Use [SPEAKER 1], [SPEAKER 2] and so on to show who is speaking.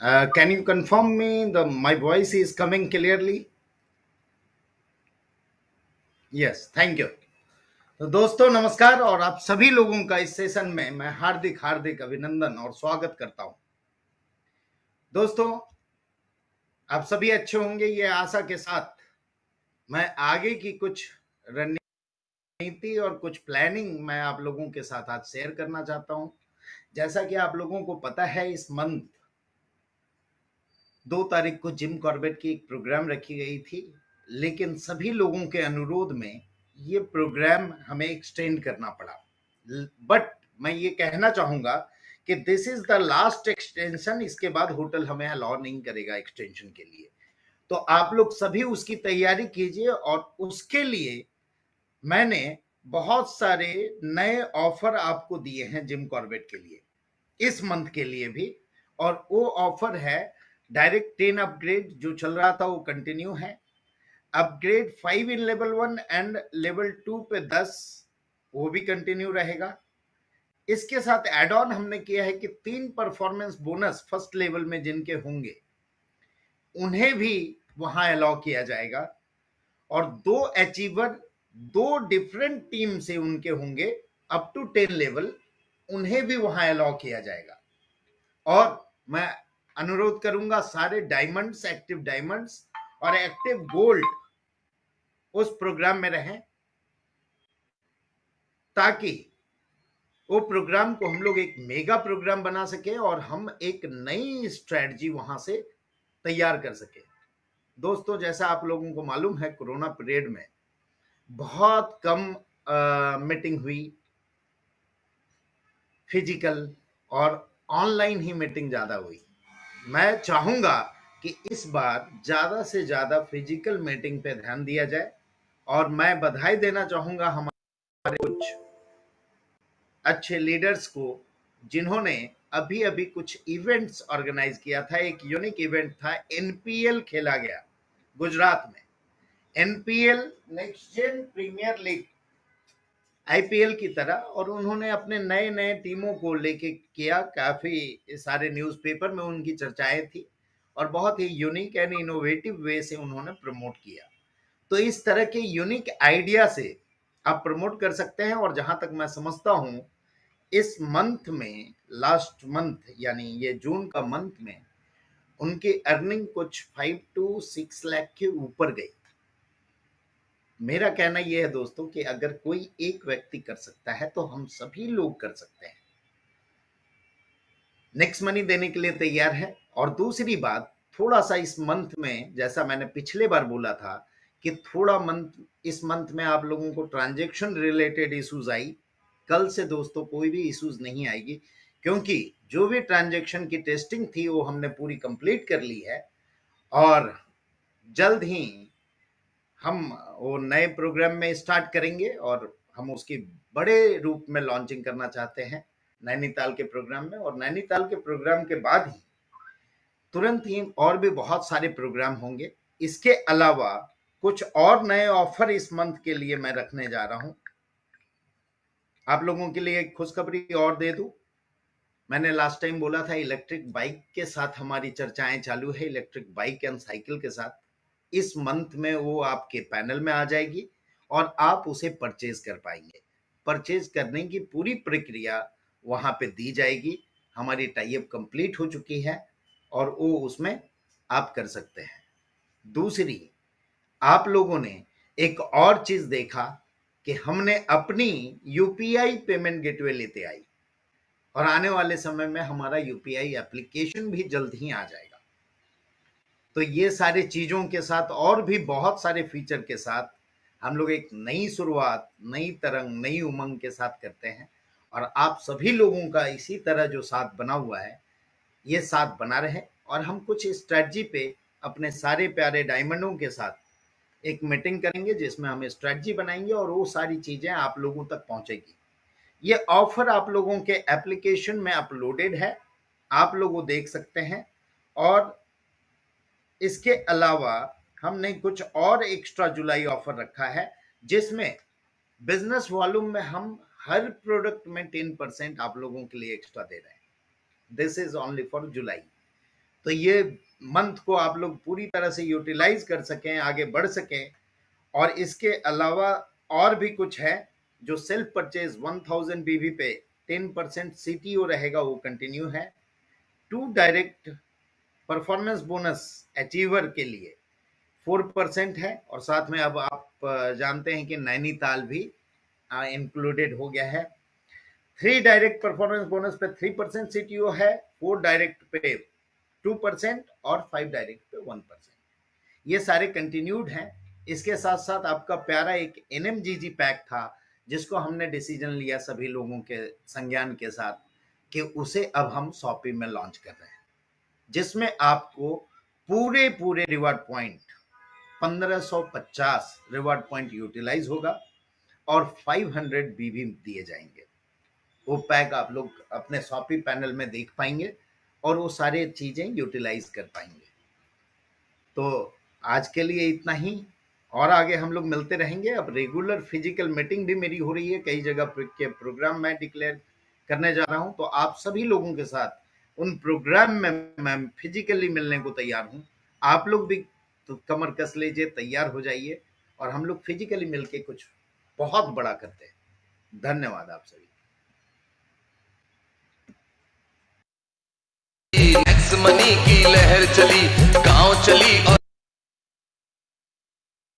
[SPEAKER 1] Can you confirm me the my voice is coming clearly? Yes, thank you. तो दोस्तों नमस्कार और आप सभी लोगों का इस सेशन में मैं हार्दिक हार्दिक अभिनंदन और स्वागत करता हूं। दोस्तों आप सभी अच्छे होंगे ये आशा के साथ मैं आगे की कुछ रणनीति और कुछ प्लानिंग मैं आप लोगों के साथ आज शेयर करना चाहता हूं। जैसा कि आप लोगों को पता है इस मंथ 2 तारीख को जिम कॉर्बेट की एक प्रोग्राम रखी गई थी, लेकिन सभी लोगों के अनुरोध में ये प्रोग्राम हमें एक्सटेंड करना पड़ा। बट मैं ये कहना चाहूंगा कि this is the last extension. इसके बाद होटल हमें अलाउ नहीं करेगा एक्सटेंशन के लिए। तो आप लोग सभी उसकी तैयारी कीजिए और उसके लिए मैंने बहुत सारे नए ऑफर आपको दिए हैं जिम कॉर्बेट के लिए इस मंथ के लिए भी। और वो ऑफर है डायरेक्ट 10 अपग्रेड जो चल रहा था वो कंटिन्यू है। Upgrade 5 in level 1 and level 2 पे 10 वो भी कंटिन्यू रहेगा। इसके साथ एड ऑन हमने किया है कि 3 परफॉर्मेंस बोनस फर्स्ट लेवल में जिनके होंगे उन्हें भी वहां अलाउ किया जाएगा। और 2 अचीवर 2 डिफरेंट टीम से उनके होंगे अप टू 10 लेवल, उन्हें भी वहां अलाउ किया जाएगा। और मैं अनुरोध करूंगा सारे डायमंड्स, एक्टिव डायमंड्स और एक्टिव गोल्ड उस प्रोग्राम में रहें ताकि वो प्रोग्राम को हम लोग एक मेगा प्रोग्राम बना सके और हम एक नई स्ट्रेटजी वहां से तैयार कर सके। दोस्तों जैसा आप लोगों को मालूम है कोरोना पीरियड में बहुत कम मीटिंग हुई, फिजिकल और ऑनलाइन ही मीटिंग ज्यादा हुई। मैं चाहूंगा कि इस बार ज्यादा से ज्यादा फिजिकल मीटिंग पे ध्यान दिया जाए। और मैं बधाई देना चाहूंगा हमारे कुछ अच्छे लीडर्स को जिन्होंने अभी अभी कुछ इवेंट्स ऑर्गेनाइज किया था। एक यूनिक इवेंट था, एनपीएल खेला गया गुजरात में। NPL next gen premier league IPL की तरह, और उन्होंने अपने नए नए टीमों को लेके किया। काफी सारे न्यूज़पेपर में उनकी चर्चाएं थी और बहुत ही यूनिक एंड इनोवेटिव वे से उन्होंने प्रमोट किया। तो इस तरह के यूनिक आइडिया से आप प्रमोट कर सकते हैं। और जहां तक मैं समझता हूं इस मंथ में, लास्ट मंथ यानी ये जून का मंथ में, उनकी अर्निंग कुछ 5 to 6 लाख के ऊपर गई। मेरा कहना यह है दोस्तों कि अगर कोई एक व्यक्ति कर सकता है तो हम सभी लोग कर सकते हैं। नेक्स्ट मनी देने के लिए तैयार है। और दूसरी बात, थोड़ा सा इस मंथ में, जैसा मैंने पिछले बार बोला था कि थोड़ा मंथ, इस मंथ में आप लोगों को ट्रांजैक्शन रिलेटेड इश्यूज आई। कल से दोस्तों कोई भी इश्यूज नहीं आएगी, क्योंकि जो भी ट्रांजैक्शन की टेस्टिंग थी वो हमने पूरी कंप्लीट कर ली है। और जल्द ही हम वो नए प्रोग्राम में स्टार्ट करेंगे और हम उसकी बड़े रूप में लॉन्चिंग करना चाहते हैं नैनीताल के प्रोग्राम में। और नैनीताल के प्रोग्राम के बाद ही तुरंत ही और भी बहुत सारे प्रोग्राम होंगे। इसके अलावा कुछ और नए ऑफर इस मंथ के लिए मैं रखने जा रहा हूं। आप लोगों के लिए एक खुशखबरी और दे दूं। मैंने लास्ट टाइम बोला था इलेक्ट्रिक बाइक के साथ हमारी चर्चाएं चालू है, इलेक्ट्रिक बाइक एंड साइकिल के साथ। इस मंथ में वो आपके पैनल में आ जाएगी और आप उसे परचेज कर पाएंगे। परचेज करने की पूरी प्रक्रिया वहां पे दी जाएगी। हमारी टाई अप कंप्लीट हो चुकी है और वो उसमें आप कर सकते हैं। दूसरी, आप लोगों ने एक और चीज देखा कि हमने अपनी यूपीआई पेमेंट गेटवे लेते आई और आने वाले समय में हमारा यूपीआई एप्लीकेशन भी जल्द ही आ जाएगा। तो ये सारी चीजों के साथ और भी बहुत सारे फीचर के साथ हम लोग एक नई शुरुआत, नई तरंग, नई उमंग के साथ करते हैं। और आप सभी लोगों का इसी तरह जो साथ बना हुआ है ये साथ बना रहे। और हम कुछ स्ट्रेटजी पे अपने सारे प्यारे डायमंडों के साथ एक मीटिंग करेंगे जिसमें हम स्ट्रेटजी बनाएंगे और वो सारी चीजें आप लोगों तक पहुंचेगी। ये ऑफर आप लोगों के एप्लीकेशन में अपलोडेड है, आप लोग वो देख सकते हैं। और इसके अलावा हमने कुछ और एक्स्ट्रा जुलाई ऑफर रखा है जिसमें बिजनेस वॉल्यूम में हम हर प्रोडक्ट में 10% आप लोगों के लिए एक्स्ट्रा दे रहे हैं। दिस इज ओनली फॉर जुलाई। तो ये मंथ को आप लोग पूरी तरह से यूटिलाइज कर सकें, आगे बढ़ सकें। और इसके अलावा और भी कुछ है जो सेल्फ परचेज 1000 बीवी पे 10% सीटीओ रहेगा, वो कंटिन्यू है। 2 डायरेक्ट परफॉर्मेंस बोनस अचीवर के लिए 4% है, और साथ में अब आप जानते हैं कि नैनीताल भी इंक्लूडेड हो गया है। 3 डायरेक्ट परफॉर्मेंस बोनस पे 3% सीटीओ है, 4 डायरेक्ट पे 2% और 5 डायरेक्ट पे 1%। ये सारे कंटिन्यूड हैं। इसके साथ साथ आपका प्यारा एक एनएमजीजी पैक था जिसको हमने डिसीजन लिया सभी लोगों के संज्ञान के साथ कि उसे अब हम शॉपी में लॉन्च कर रहे हैं, जिसमें आपको पूरे reward point 1550 reward point utilise होगा और 500 बीवी दिए जाएंगे। वो पैक आप लोग अपने शॉपी पैनल में देख पाएंगे और वो सारी चीजें यूटिलाइज कर पाएंगे। तो आज के लिए इतना ही, और आगे हम लोग मिलते रहेंगे। अब रेगुलर फिजिकल मीटिंग भी मेरी हो रही है, कई जगह के प्रोग्राम मैं डिक्लेयर करने जा रहा हूं, तो आप सभी लोगों के साथ उन प्रोग्राम में मैं फिजिकली मिलने को तैयार हूं। आप लोग भी तो कमर कस लीजिए, तैयार हो जाइए और हम लोग फिजिकली मिलके कुछ बहुत बड़ा करते हैं। धन्यवाद आप सभी।
[SPEAKER 2] नेक्स्ट मनी की लहर चली, गांव चली और